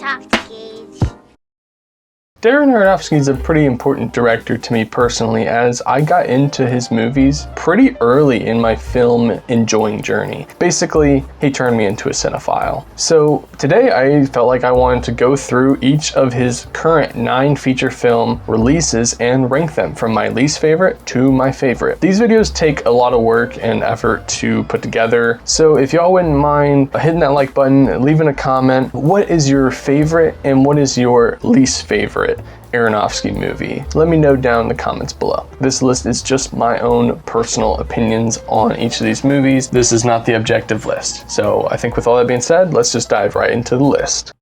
talk to Gage. Darren Aronofsky is a pretty important director to me personally, as I got into his movies pretty early in my film enjoying journey. Basically, he turned me into a cinephile. So today I felt like I wanted to go through each of his current 9 feature film releases and rank them from my least favorite to my favorite. These videos take a lot of work and effort to put together, so if y'all wouldn't mind hitting that like button, leaving a comment, what is your favorite and what is your least favorite Aronofsky movie? Let me know down in the comments below. This list is just my own personal opinions on each of these movies. This is not the objective list. So I think with all that being said, let's just dive right into the list.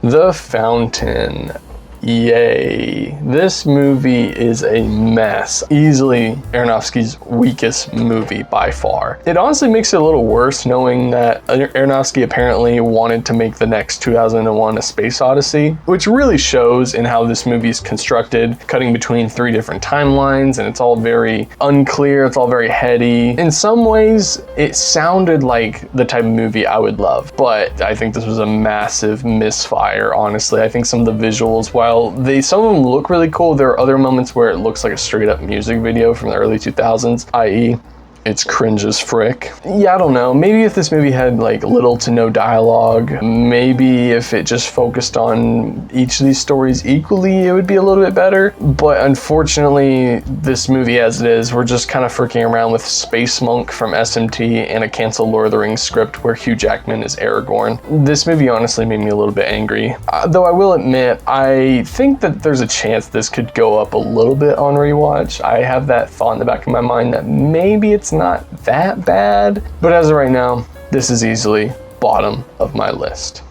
The Fountain. Yay. This movie is a mess. Easily Aronofsky's weakest movie by far. It honestly makes it a little worse knowing that Aronofsky apparently wanted to make the next 2001 A Space Odyssey, which really shows in how this movie is constructed, cutting between 3 different timelines, and it's all very unclear, it's all very heady. In some ways, it sounded like the type of movie I would love, but I think this was a massive misfire, honestly. I think some of the visuals, while some of them look really cool, there are other moments where it looks like a straight up music video from the early 2000s, i.e. it's cringe as frick. Yeah, I don't know. Maybe if this movie had like little to no dialogue, maybe if it just focused on each of these stories equally, it would be a little bit better. But unfortunately, this movie as it is, we're just kind of freaking around with Space Monk from SMT and a canceled Lord of the Rings script where Hugh Jackman is Aragorn. This movie honestly made me a little bit angry. Though I will admit, I think that there's a chance this could go up a little bit on rewatch. I have that thought in the back of my mind that maybe it's not that bad, but as of right now, this is easily bottom of my list.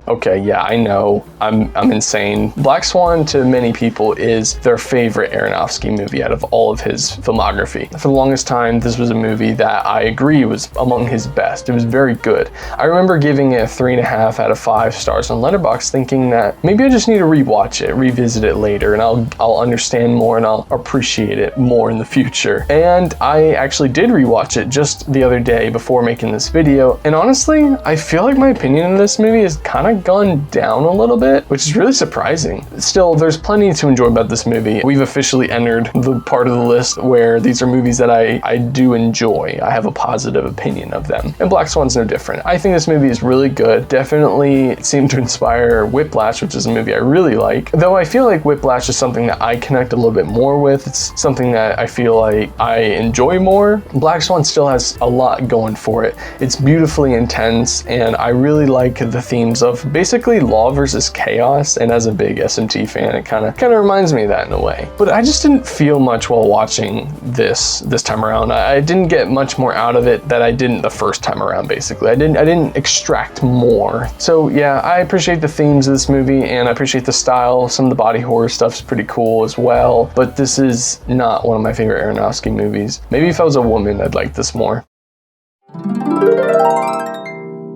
Okay, yeah, I know, I'm insane. Black Swan to many people is their favorite Aronofsky movie out of all of his filmography. For the longest time, this was a movie that I agree was among his best. It was very good. I remember giving it a 3.5 out of 5 stars on Letterboxd, thinking that maybe I just need to rewatch it, revisit it later, and I'll understand more and I'll appreciate it more in the future. And I actually did rewatch it just the other day before making this video, and honestly, I feel like my opinion of this movie is kind of gone down a little bit, which is really surprising. Still, there's plenty to enjoy about this movie. We've officially entered the part of the list where these are movies that I do enjoy. I have a positive opinion of them, and Black Swan's no different. I think this movie is really good. Definitely seemed to inspire Whiplash, which is a movie I really like. Though I feel like Whiplash is something that I connect a little bit more with. It's something that I feel like I enjoy more. Black Swan still has a lot going for it. It's beautifully intense, and I really like the themes of basically law versus chaos, and as a big SMT fan, it kind of reminds me of that in a way. But I just didn't feel much while watching this time around. I didn't get much more out of it that I didn't the first time around, basically. I didn't extract more. So yeah, I appreciate the themes of this movie, and I appreciate the style. Some of the body horror stuff's pretty cool as well, but this is not one of my favorite Aronofsky movies. Maybe if I was a woman, I'd like this more.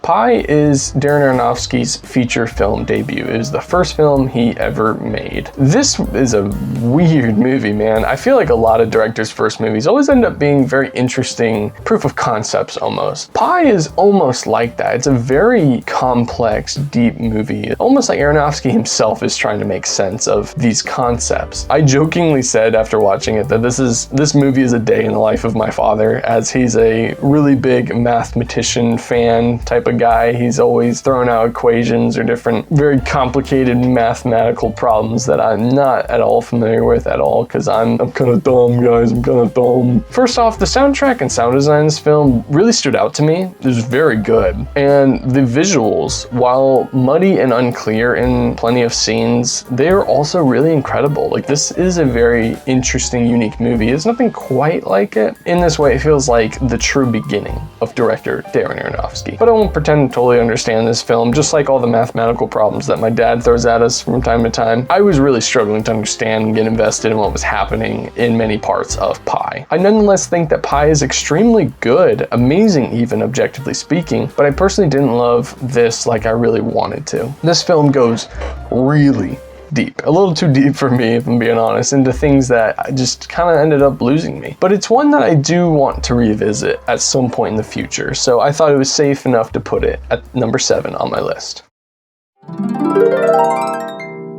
Pi is Darren Aronofsky's feature film debut. It was the first film he ever made. This is a weird movie, man. I feel like a lot of directors' first movies always end up being very interesting proof of concepts almost. Pi is almost like that. It's a very complex, deep movie. Almost like Aronofsky himself is trying to make sense of these concepts. I jokingly said after watching it that this movie is a day in the life of my father, as he's a really big mathematician fan type of guy. He's always throwing out equations or different very complicated mathematical problems that I'm not at all familiar with at all, because I'm kind of dumb, guys. I'm kind of dumb. First off, the soundtrack and sound design in this film really stood out to me. It was very good. And the visuals, while muddy and unclear in plenty of scenes, they're also really incredible. Like, this is a very interesting, unique movie. There's nothing quite like it. In this way, it feels like the true beginning of director Darren Aronofsky. But I won't pretend to totally understand this film, just like all the mathematical problems that my dad throws at us from time to time. I was really struggling to understand and get invested in what was happening in many parts of Pi. I nonetheless think that Pi is extremely good, amazing even, objectively speaking, but I personally didn't love this like I really wanted to. This film goes really, deep. A little too deep for me, if I'm being honest, into things that just kind of ended up losing me. But it's one that I do want to revisit at some point in the future, so I thought it was safe enough to put it at number 7 on my list.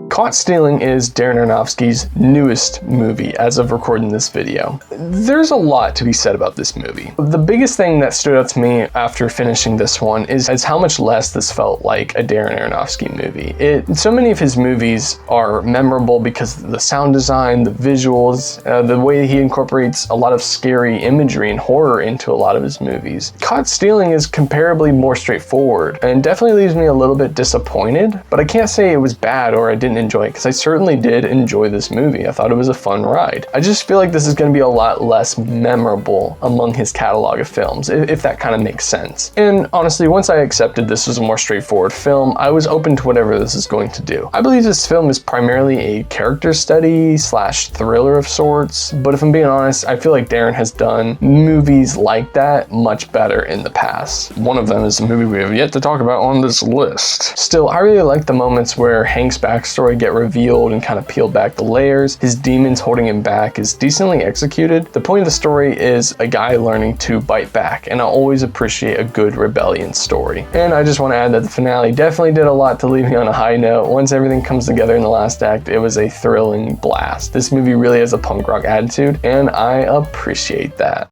Caught Stealing is Darren Aronofsky's newest movie as of recording this video. There's a lot to be said about this movie. The biggest thing that stood out to me after finishing this one is how much less this felt like a Darren Aronofsky movie. So many of his movies are memorable because of the sound design, the visuals, the way he incorporates a lot of scary imagery and horror into a lot of his movies. Caught Stealing is comparably more straightforward and definitely leaves me a little bit disappointed, but I can't say it was bad or I didn't enjoy it, because I certainly did enjoy this movie. I thought it was a fun ride. I just feel like this is going to be a lot less memorable among his catalog of films, if that kind of makes sense. And honestly, once I accepted this was a more straightforward film, I was open to whatever this is going to do. I believe this film is primarily a character study / thriller of sorts, but if I'm being honest, I feel like Darren has done movies like that much better in the past. One of them is the movie we have yet to talk about on this list. Still, I really like the moments where Hank's backstory get revealed and kind of peel back the layers. His demons holding him back is decently executed. The point of the story is a guy learning to bite back, and I always appreciate a good rebellion story. And I just want to add that the finale definitely did a lot to leave me on a high note. Once everything comes together in the last act, it was a thrilling blast. This movie really has a punk rock attitude, and I appreciate that.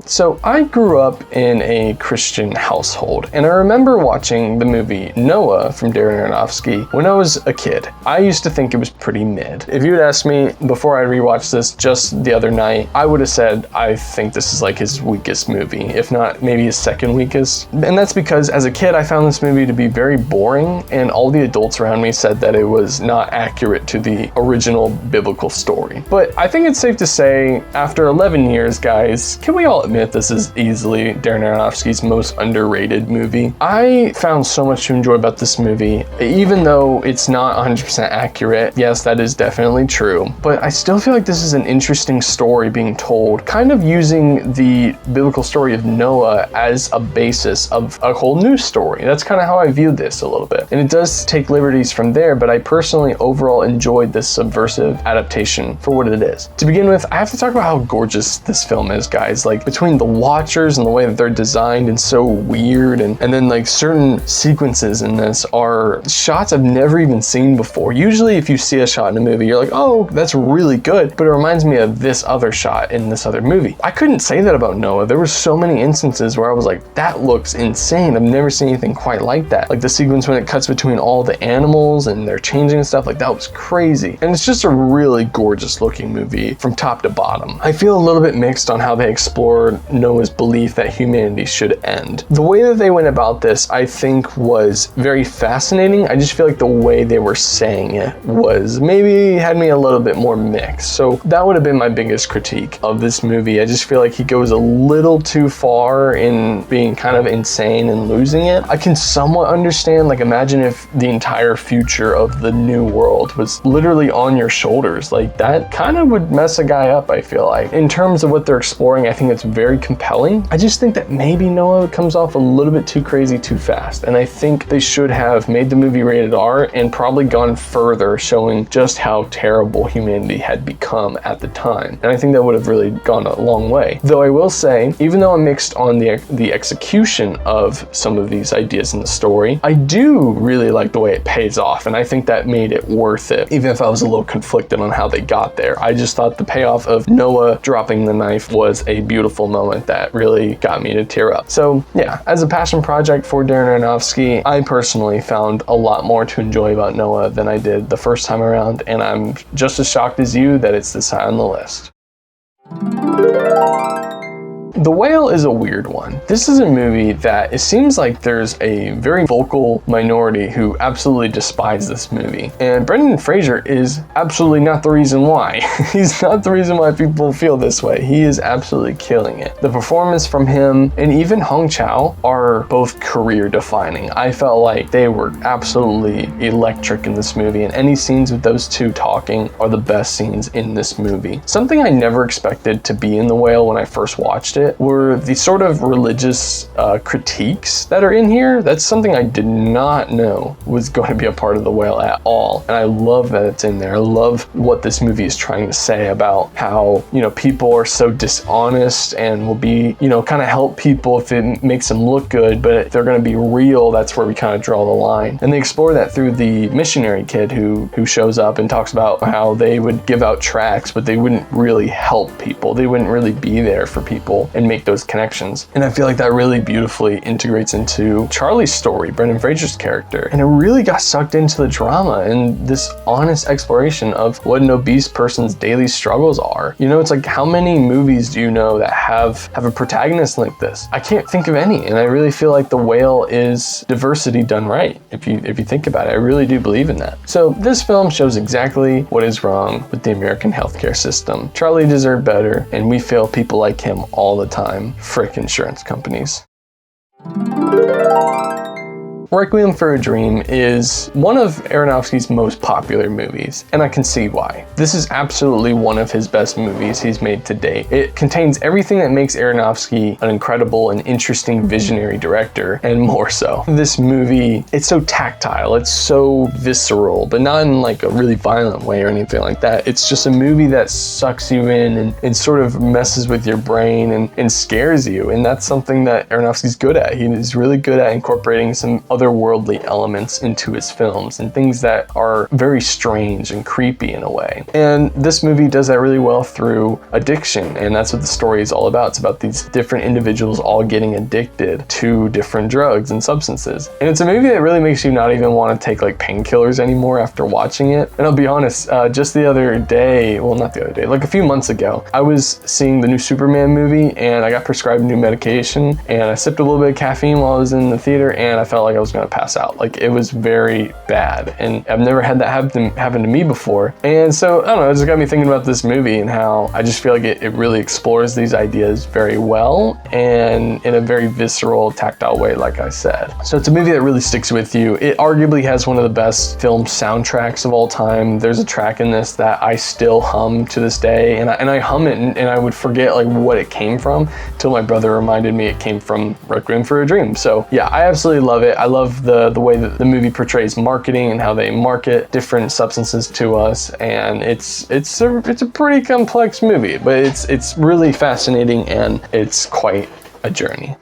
So I grew up in a Christian household, and I remember watching the movie Noah from Darren Aronofsky when I was a kid. I used to think it was pretty mid. If you had asked me before I rewatched this just the other night, I would have said I think this is like his weakest movie, if not maybe his second weakest. And that's because as a kid I found this movie to be very boring, and all the adults around me said that it was not accurate to the original biblical story. But I think it's safe to say, after 11 years, guys, can we all admit this is easily Darren Aronofsky's most underrated movie? I found so much to enjoy about this movie, even though it's not 100% accurate. Yes, that is definitely true, but I still feel like this is an interesting story being told, kind of using the biblical story of Noah as a basis of a whole new story. That's kind of how I view this a little bit. And it does take liberties from there, but I personally overall enjoyed this subversive adaptation for what it is. To begin with, I have to talk about how gorgeous this film is, guys. Like, between the watchers and the way that they're designed and so weird, and then like certain sequences in this are shots I've never even seen before. Usually if you see a shot in a movie, you're like, oh, that's really good, but it reminds me of this other shot in this other movie. I couldn't say that about Noah. There were so many instances where I was like, that looks insane. I've never seen anything quite like that. Like the sequence when it cuts between all the animals and they're changing and stuff, like that was crazy. And it's just a really gorgeous looking movie from top to bottom. I feel a little bit mixed on how they explore Noah's belief that humanity should end. The way that they went about this, I think, was very fascinating. I just feel like the way they were saying it was maybe had me a little bit more mixed. So that would have been my biggest critique of this movie. I just feel like he goes a little too far in being kind of insane and losing it. I can somewhat understand, like, imagine if the entire future of the new world was literally on your shoulders. Like, that kind of would mess a guy up, I feel like. In terms of what they're exploring, I think it's very compelling. I just think that maybe Noah comes off a little bit too crazy too fast, and I think they should have made the movie rated R and probably gone further, showing just how terrible humanity had become at the time. And I think that would have really gone a long way. Though I will say, even though I'm mixed on the execution of some of these ideas in the story, I do really like the way it pays off, and I think that made it worth it, even if I was a little conflicted on how they got there. I just thought the payoff of Noah dropping the knife was a beautiful moment that really got me to tear up. So yeah, as a passion project for Darren Aronofsky, I personally found a lot more to enjoy about Noah than I did the first time around, and I'm just as shocked as you that it's this high on the list. The Whale is a weird one. This is a movie that it seems like there's a very vocal minority who absolutely despise this movie. And Brendan Fraser is absolutely not the reason why. He's not the reason why people feel this way. He is absolutely killing it. The performance from him and even Hong Chow are both career defining. I felt like they were absolutely electric in this movie, and any scenes with those two talking are the best scenes in this movie. Something I never expected to be in The Whale when I first watched it it were the sort of religious critiques that are in here. That's something I did not know was going to be a part of The Whale at all. And I love that it's in there. I love what this movie is trying to say about how, people are so dishonest and will be, kind of help people if it makes them look good, but if they're going to be real, that's where we kind of draw the line. And they explore that through the missionary kid who shows up and talks about how they would give out tracts, but they wouldn't really help people. They wouldn't really be there for people and make those connections. And I feel like that really beautifully integrates into Charlie's story, Brendan Fraser's character. And it really got sucked into the drama and this honest exploration of what an obese person's daily struggles are. It's like, how many movies do you know that have a protagonist like this? I can't think of any. And I really feel like The Whale is diversity done right. If you think about it, I really do believe in that. So this film shows exactly what is wrong with the American healthcare system. Charlie deserved better, and we fail people like him all the time. Frick insurance companies. Requiem for a Dream is one of Aronofsky's most popular movies, and I can see why. This is absolutely one of his best movies he's made to date. It contains everything that makes Aronofsky an incredible and interesting visionary director, and more so. This movie, it's so tactile, it's so visceral, but not in like a really violent way or anything like that. It's just a movie that sucks you in and sort of messes with your brain and scares you, and that's something that Aronofsky's good at. He's really good at incorporating some otherworldly elements into his films and things that are very strange and creepy in a way. And this movie does that really well through addiction, and that's what the story is all about. It's about these different individuals all getting addicted to different drugs and substances. And it's a movie that really makes you not even want to take like painkillers anymore after watching it. And I'll be honest, just the other day, well, not the other day, like a few months ago, I was seeing the new Superman movie and I got prescribed new medication and I sipped a little bit of caffeine while I was in the theater and I felt like I was going to pass out. Like, it was very bad, and I've never had that happen to me before. And so I don't know, it just got me thinking about this movie and how I just feel like it really explores these ideas very well and in a very visceral, tactile way, like I said. So it's a movie that really sticks with you. It arguably has one of the best film soundtracks of all time. There's a track in this that I still hum to this day, and I hum it and I would forget like what it came from till my brother reminded me it came from Requiem for a Dream. So yeah, I absolutely love it. I love the way that the movie portrays marketing and how they market different substances to us, and it's a pretty complex movie, but it's really fascinating and it's quite a journey.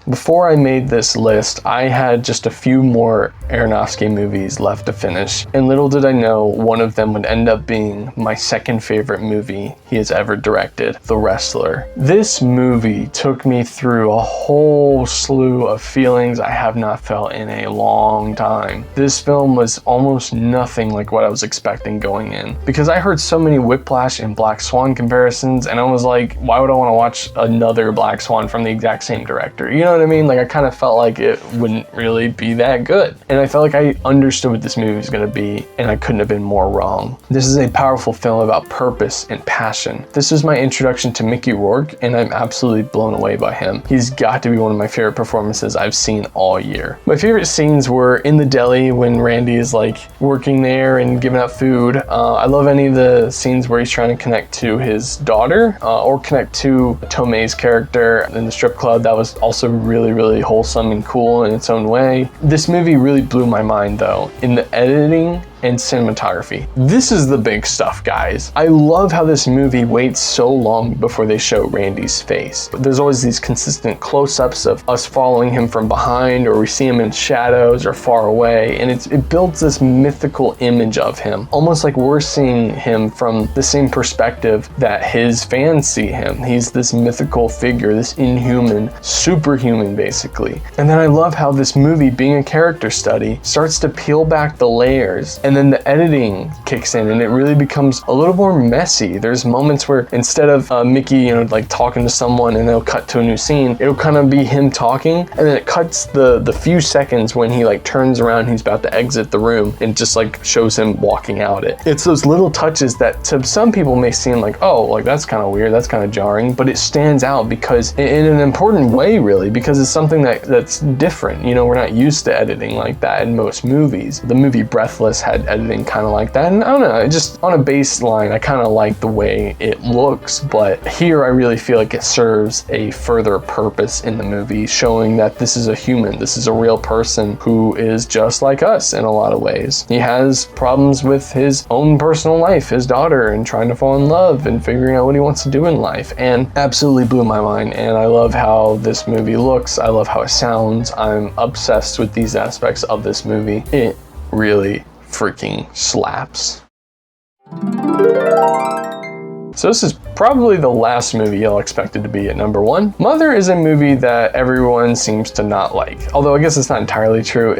Before I made this list, I had just a few more Aronofsky movies left to finish, and little did I know one of them would end up being my second favorite movie he has ever directed, The Wrestler. This movie took me through a whole slew of feelings I have not felt in a long time. This film was almost nothing like what I was expecting going in, because I heard so many Whiplash and Black Swan comparisons, and I was like, why would I want to watch another Black Swan from the exact same director? You know what I mean? Like, I kind of felt like it wouldn't really be that good. And I felt like I understood what this movie was going to be, and I couldn't have been more wrong. This is a powerful film about purpose and passion. This was my introduction to Mickey Rourke, and I'm absolutely blown away by him. He's got to be one of my favorite performances I've seen all year. My favorite scenes were in the deli when Randy is like working there and giving out food. I love any of the scenes where he's trying to connect to his daughter or connect to Tomei's character in the strip club. That was also really, really wholesome and cool in its own way. This movie really blew my mind though, in the editing and cinematography. This is the big stuff, guys. I love how this movie waits so long before they show Randy's face. There's always these consistent close-ups of us following him from behind, or we see him in shadows or far away, and it builds this mythical image of him, almost like we're seeing him from the same perspective that his fans see him. He's this mythical figure, this inhuman, superhuman basically. And then I love how this movie, being a character study, starts to peel back the layers, and then the editing kicks in and it really becomes a little more messy. There's moments where instead of Mickey, like talking to someone and they'll cut to a new scene, it'll kind of be him talking, and then it cuts the few seconds when he like turns around, he's about to exit the room, and just like shows him walking out it. It's those little touches that to some people may seem like, oh, like that's kind of weird, that's kind of jarring, but it stands out because in an important way, really, because it's something that's different. We're not used to editing like that in most movies. The movie Breathless had find editing kind of like that. And I don't know, just on a baseline, I kind of like the way it looks, but here I really feel like it serves a further purpose in the movie, showing that this is a human, this is a real person who is just like us in a lot of ways. He has problems with his own personal life, his daughter, and trying to fall in love and figuring out what he wants to do in life, and absolutely blew my mind. And I love how this movie looks, I love how it sounds, I'm obsessed with these aspects of this movie. It really freaking slaps. So this is probably the last movie you'll expect it to be at number 1. Mother is a movie that everyone seems to not like. Although I guess it's not entirely true.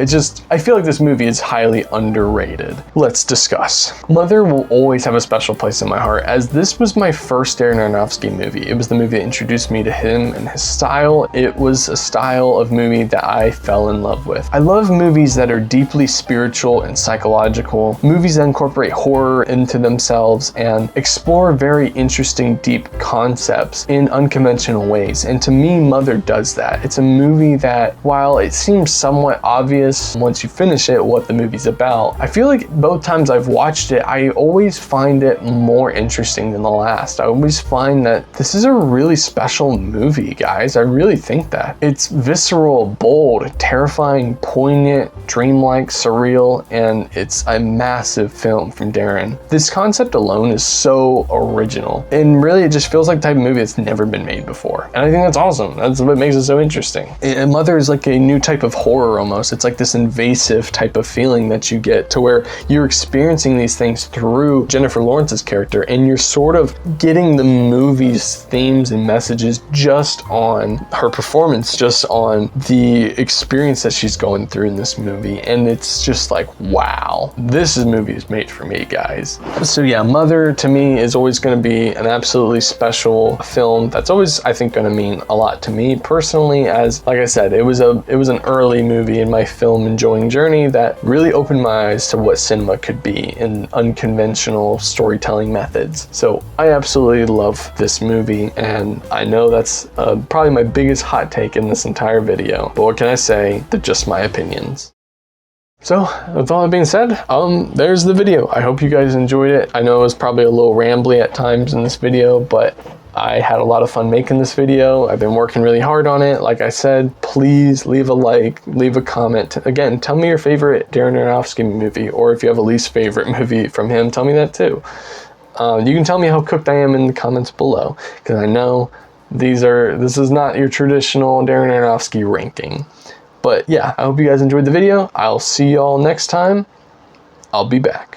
I feel like this movie is highly underrated. Let's discuss. Mother will always have a special place in my heart, as this was my first Darren Aronofsky movie. It was the movie that introduced me to him and his style. It was a style of movie that I fell in love with. I love movies that are deeply spiritual and psychological, movies that incorporate horror into themselves and explore very interesting, deep concepts in unconventional ways. And to me, Mother does that. It's a movie that, while it seems somewhat obvious once you finish it what the movie's about, I feel like both times I've watched it, I always find it more interesting than the last. I always find that this is a really special movie, guys. I really think that. It's visceral, bold, terrifying, poignant, dreamlike, surreal, and it's a massive film from Darren. This concept alone is so original, and really it just feels like the type of movie that's never been made before. And I think that's awesome. That's what makes it so interesting. And Mother is like a new type of horror almost. It's like this invasive type of feeling that you get to where you're experiencing these things through Jennifer Lawrence's character, and you're sort of getting the movie's themes and messages just on her performance, just on the experience that she's going through in this movie. And it's just like, wow, this movie is made for me, guys. So yeah, Mother to me is always going to be an absolutely special film that's always, I think, going to mean a lot to me personally, as like I said, it was an early movie in my film enjoying journey that really opened my eyes to what cinema could be in unconventional storytelling methods. So I absolutely love this movie, and I know that's probably my biggest hot take in this entire video, but what can I say? They're just my opinions. So, with all that being said, there's the video. I hope you guys enjoyed it. I know it was probably a little rambly at times in this video, but I had a lot of fun making this video. I've been working really hard on it. Like I said, please leave a like, leave a comment. Again, tell me your favorite Darren Aronofsky movie, or if you have a least favorite movie from him, tell me that too. You can tell me how cooked I am in the comments below, because I know this is not your traditional Darren Aronofsky ranking. But yeah, I hope you guys enjoyed the video. I'll see y'all next time. I'll be back.